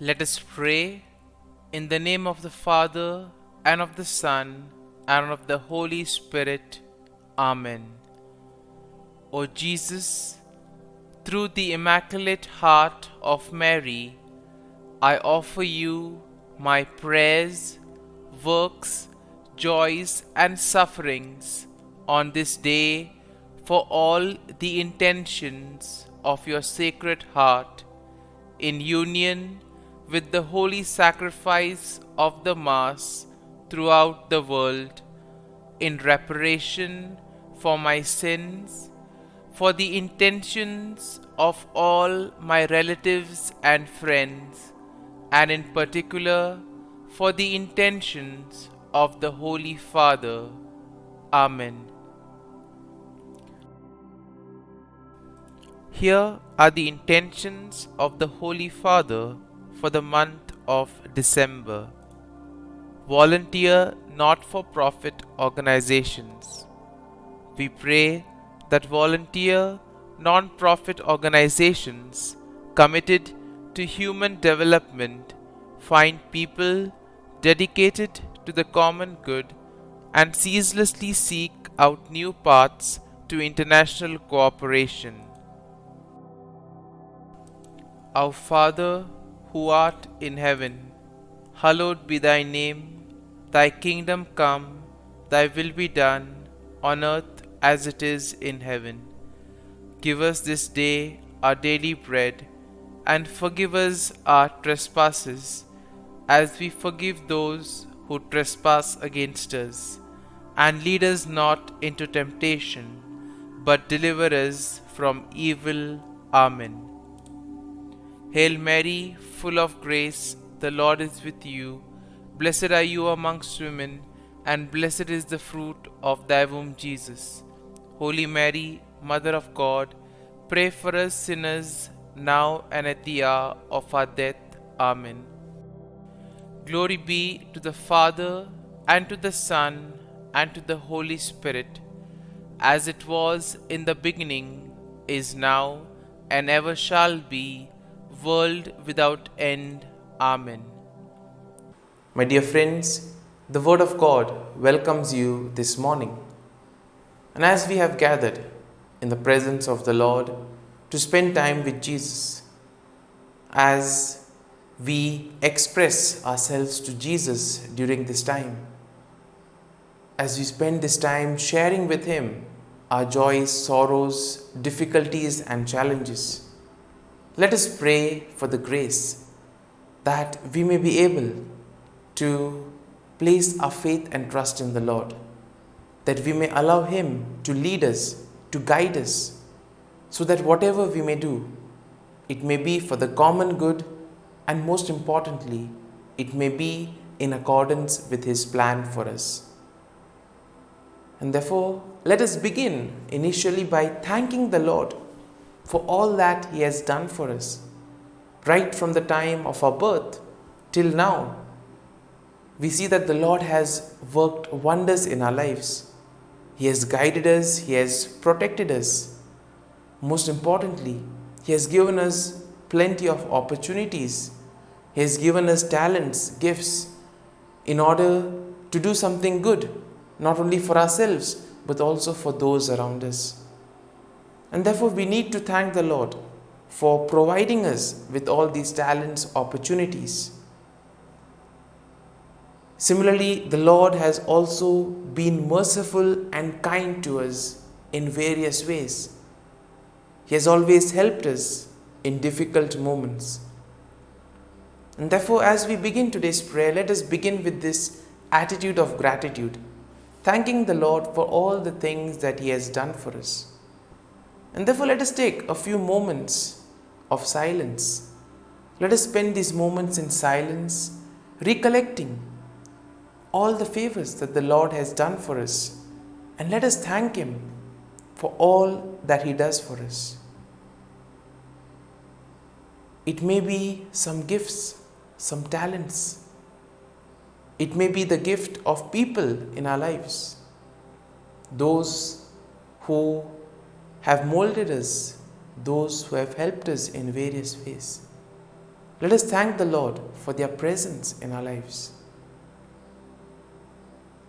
Let us pray in the name of the Father, and of the Son, and of the Holy Spirit. Amen. O Jesus, through the Immaculate Heart of Mary, I offer you my prayers, works, joys, and sufferings on this day for all the intentions of your Sacred Heart, in union with the holy sacrifice of the Mass throughout the world, in reparation for my sins, for the intentions of all my relatives and friends, and in particular for the intentions of the Holy Father. Amen. Here are the intentions of the Holy Father for the month of December. Volunteer not-for-profit organizations. We pray that volunteer non-profit organizations committed to human development find people dedicated to the common good and ceaselessly seek out new paths to international cooperation. Our Father, who art in heaven, hallowed be thy name. Thy kingdom come, thy will be done, on earth as it is in heaven. Give us this day our daily bread, and forgive us our trespasses, as we forgive those who trespass against us. And lead us not into temptation, but deliver us from evil. Amen. Hail Mary, full of grace, the Lord is with you. Blessed are you amongst women, and blessed is the fruit of thy womb, Jesus. Holy Mary, Mother of God, pray for us sinners, now and at the hour of our death. Amen. Glory be to the Father, and to the Son, and to the Holy Spirit, as it was in the beginning, is now, and ever shall be, world without end. Amen. My dear friends, the Word of God welcomes you this morning. And as we have gathered in the presence of the Lord to spend time with Jesus, as we express ourselves to Jesus during this time, as we spend this time sharing with Him our joys, sorrows, difficulties, and challenges, let us pray for the grace that we may be able to place our faith and trust in the Lord, that we may allow Him to lead us, to guide us, so that whatever we may do, it may be for the common good, and most importantly, it may be in accordance with His plan for us. And therefore, let us begin initially by thanking the Lord for all that He has done for us, right from the time of our birth till now. We see that the Lord has worked wonders in our lives. He has guided us, He has protected us. Most importantly, He has given us plenty of opportunities. He has given us talents, gifts, in order to do something good, not only for ourselves, but also for those around us. And therefore, we need to thank the Lord for providing us with all these talents, opportunities. Similarly, the Lord has also been merciful and kind to us in various ways. He has always helped us in difficult moments. And therefore, as we begin today's prayer, let us begin with this attitude of gratitude, thanking the Lord for all the things that He has done for us. And therefore, let us take a few moments of silence. Let us spend these moments in silence, recollecting all the favors that the Lord has done for us, and let us thank Him for all that He does for us. It may be some gifts, some talents. It may be the gift of people in our lives, those who have molded us, those who have helped us in various ways. Let us thank the Lord for their presence in our lives.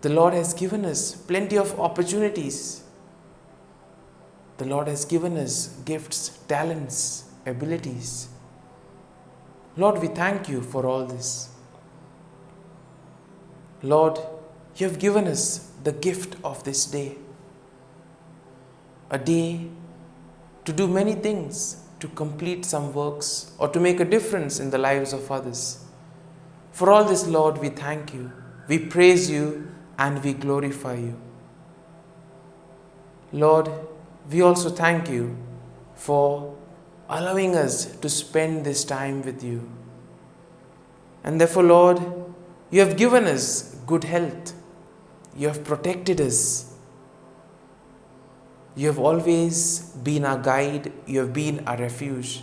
The Lord has given us plenty of opportunities. The Lord has given us gifts, talents, abilities. Lord, we thank you for all this. Lord, you have given us the gift of this day. A day to do many things, to complete some works, or to make a difference in the lives of others. For all this, Lord, we thank you. We praise you and we glorify you. Lord, we also thank you for allowing us to spend this time with you. And therefore, Lord, you have given us good health. You have protected us. You have always been our guide. You have been our refuge.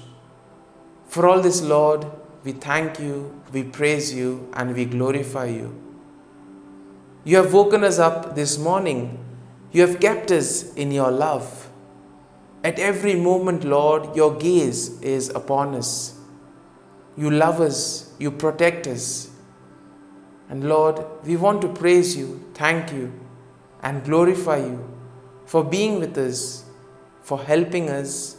For all this, Lord, we thank you, we praise you, and we glorify you. You have woken us up this morning. You have kept us in your love. At every moment, Lord, your gaze is upon us. You love us, you protect us. And Lord, we want to praise you, thank you, and glorify you for being with us, for helping us,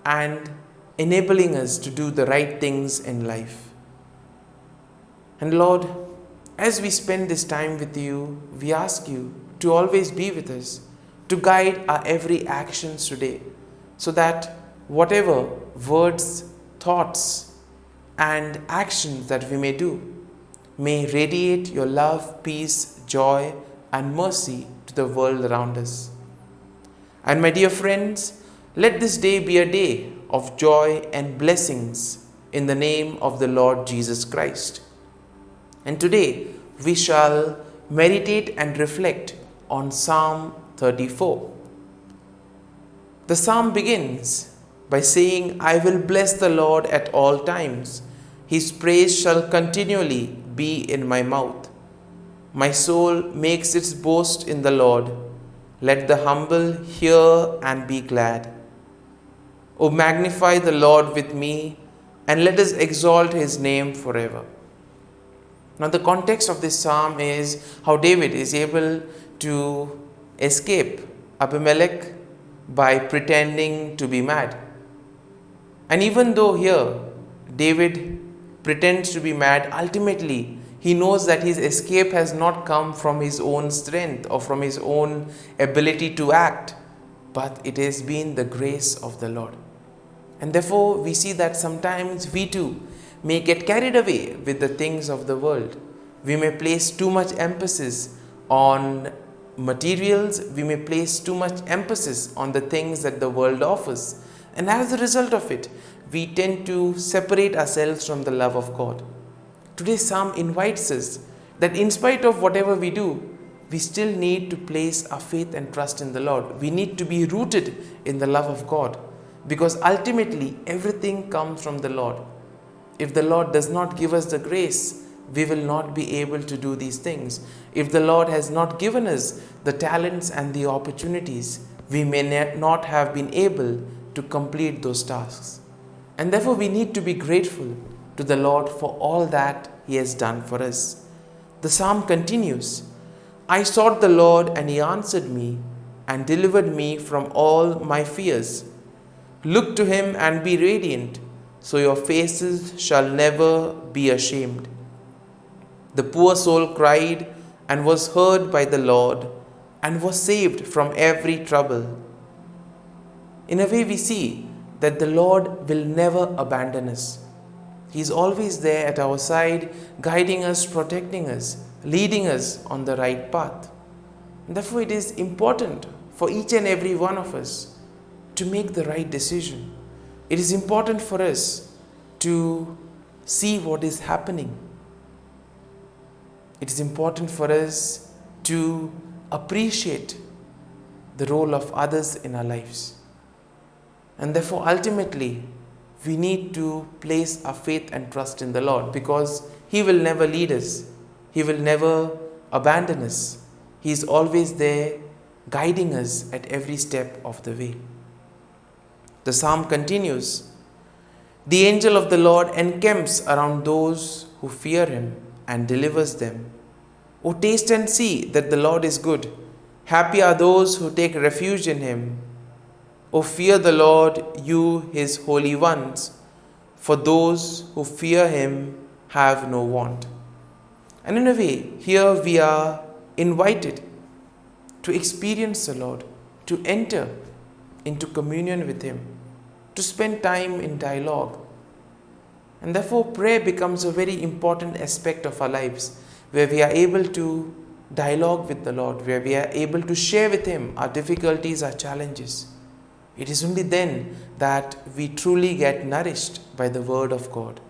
and enabling us to do the right things in life. And Lord, as we spend this time with you, we ask you to always be with us, to guide our every actions today, so that whatever words, thoughts, and actions that we may do may radiate your love, peace, joy, and mercy to the world around us. And my dear friends, let this day be a day of joy and blessings in the name of the Lord Jesus Christ. And today we shall meditate and reflect on Psalm 34. The psalm begins by saying, I will bless the Lord at all times. His praise shall continually be in my mouth. My soul makes its boast in the Lord. Let the humble hear and be glad. O magnify the Lord with me, and let us exalt his name forever. Now the context of this psalm is how David is able to escape Abimelech by pretending to be mad. And even though here David pretends to be mad, ultimately he knows that his escape has not come from his own strength or from his own ability to act, but it has been the grace of the Lord. And therefore we see that sometimes we too may get carried away with the things of the world. We may place too much emphasis on materials. We may place too much emphasis on the things that the world offers. And as a result of it, we tend to separate ourselves from the love of God. Today's psalm invites us that in spite of whatever we do, we still need to place our faith and trust in the Lord. We need to be rooted in the love of God, because ultimately everything comes from the Lord. If the Lord does not give us the grace, we will not be able to do these things. If the Lord has not given us the talents and the opportunities, we may not have been able to complete those tasks. And therefore we need to be grateful to the Lord for all that he has done for us. The psalm continues, I sought the Lord and he answered me and delivered me from all my fears. Look to him and be radiant, so your faces shall never be ashamed. The poor soul cried and was heard by the Lord and was saved from every trouble. In a way, we see that the Lord will never abandon us. He is always there at our side, guiding us, protecting us, leading us on the right path. And therefore, it is important for each and every one of us to make the right decision. It is important for us to see what is happening. It is important for us to appreciate the role of others in our lives. And therefore, ultimately, we need to place our faith and trust in the Lord, because he will never lead us. He will never abandon us. He is always there guiding us at every step of the way. The psalm continues, The angel of the Lord encamps around those who fear him and delivers them. O taste and see that the Lord is good. Happy are those who take refuge in him. O fear the Lord, you his holy ones, for those who fear him have no want. And in a way, here we are invited to experience the Lord, to enter into communion with him, to spend time in dialogue. And therefore, prayer becomes a very important aspect of our lives, where we are able to dialogue with the Lord, where we are able to share with him our difficulties, our challenges. It is only then that we truly get nourished by the word of God.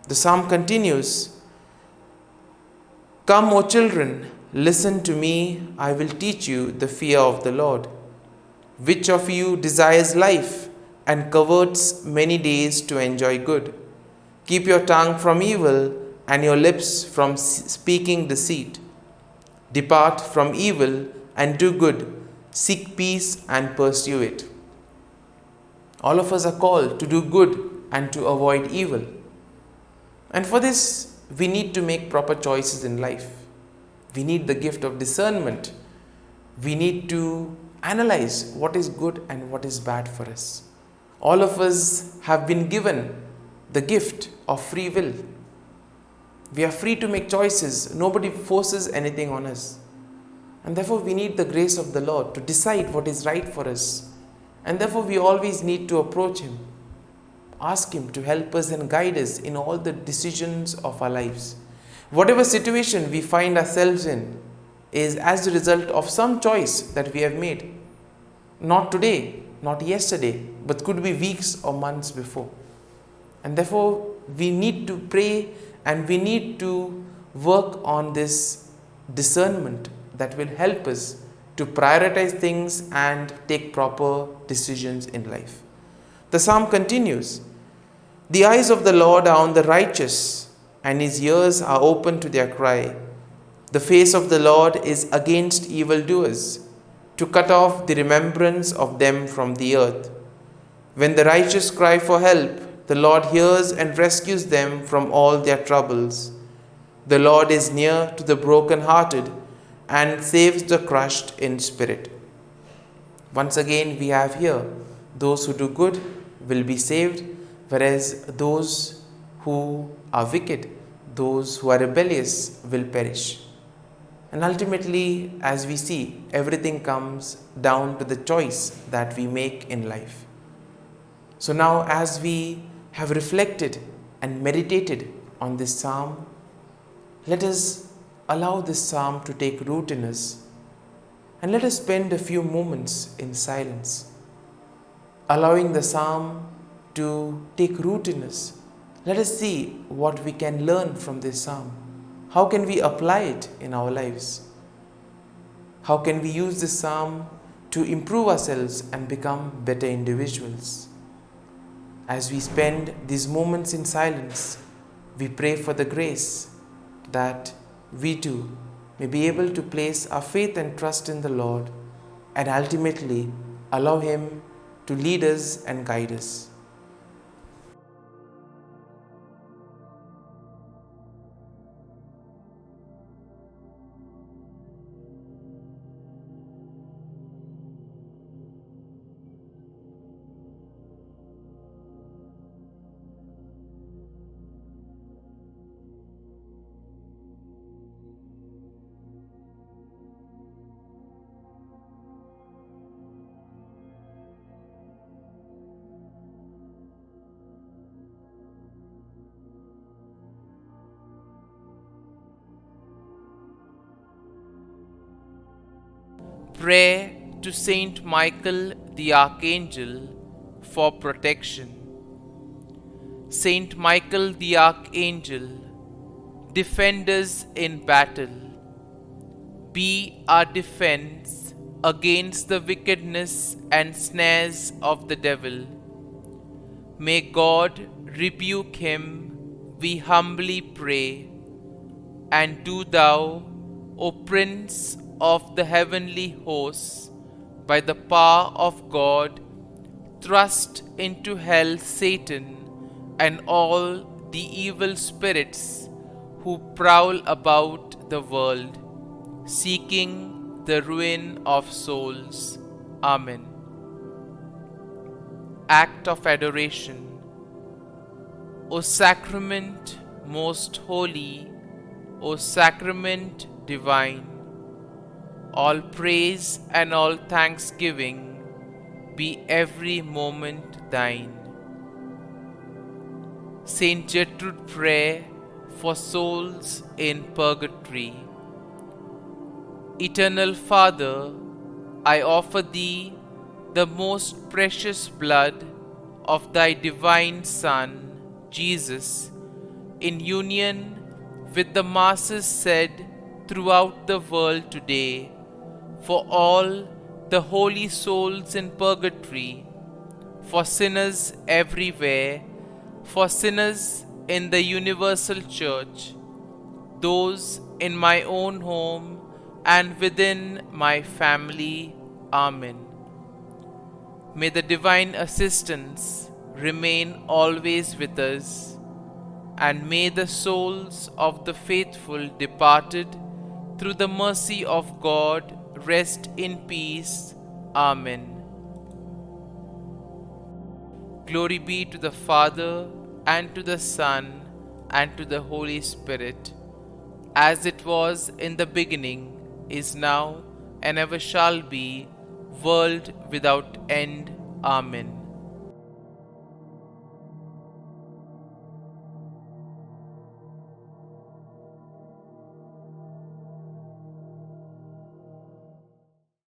The psalm continues, "Come, O children, listen to me, I will teach you the fear of the Lord. Which of you desires life and covets many days to enjoy good? Keep your tongue from evil and your lips from speaking deceit. Depart from evil and do good. Seek peace and pursue it." All of us are called to do good and to avoid evil. And for this, we need to make proper choices in life. We need the gift of discernment. We need to analyze what is good and what is bad for us. All of us have been given the gift of free will. We are free to make choices. Nobody forces anything on us. And therefore, we need the grace of the Lord to decide what is right for us. And therefore, we always need to approach him, ask him to help us and guide us in all the decisions of our lives. Whatever situation we find ourselves in is as a result of some choice that we have made. Not today, not yesterday, but could be weeks or months before. And therefore, we need to pray and we need to work on this discernment that will help us to prioritize things and take proper decisions in life. The psalm continues, "The eyes of the Lord are on the righteous, and his ears are open to their cry. The face of the Lord is against evildoers, to cut off the remembrance of them from the earth. When the righteous cry for help, the Lord hears and rescues them from all their troubles. The Lord is near to the brokenhearted and saves the crushed in spirit." Once again, we have here, those who do good will be saved, whereas those who are wicked, those who are rebellious, will perish. And ultimately, as we see, everything comes down to the choice that we make in life. So now, as we have reflected and meditated on this psalm, let us allow this psalm to take root in us, and let us spend a few moments in silence, allowing the psalm to take root in us. Let us see what we can learn from this psalm. How can we apply it in our lives? How can we use this psalm to improve ourselves and become better individuals? As we spend these moments in silence, we pray for the grace that we too may be able to place our faith and trust in the Lord, and ultimately allow him to lead us and guide us. Pray to Saint Michael the Archangel for protection. Saint Michael the Archangel, defend us in battle. Be our defense against the wickedness and snares of the devil. May God rebuke him, we humbly pray. And do thou, O Prince of the heavenly hosts, by the power of God, thrust into hell Satan and all the evil spirits who prowl about the world, seeking the ruin of souls. Amen. Act of Adoration. O Sacrament most holy, O Sacrament divine, all praise and all thanksgiving be every moment thine. Saint Gertrude Prayer for souls in purgatory. Eternal Father, I offer Thee the most precious blood of Thy divine Son, Jesus, in union with the masses said throughout the world today, for all the holy souls in purgatory, for sinners everywhere, for sinners in the universal church, those in my own home and within my family. Amen. May the divine assistance remain always with us, and may the souls of the faithful departed through the mercy of God rest in peace. Amen. Glory be to the Father, and to the Son, and to the Holy Spirit, as it was in the beginning, is now, and ever shall be, world without end. Amen.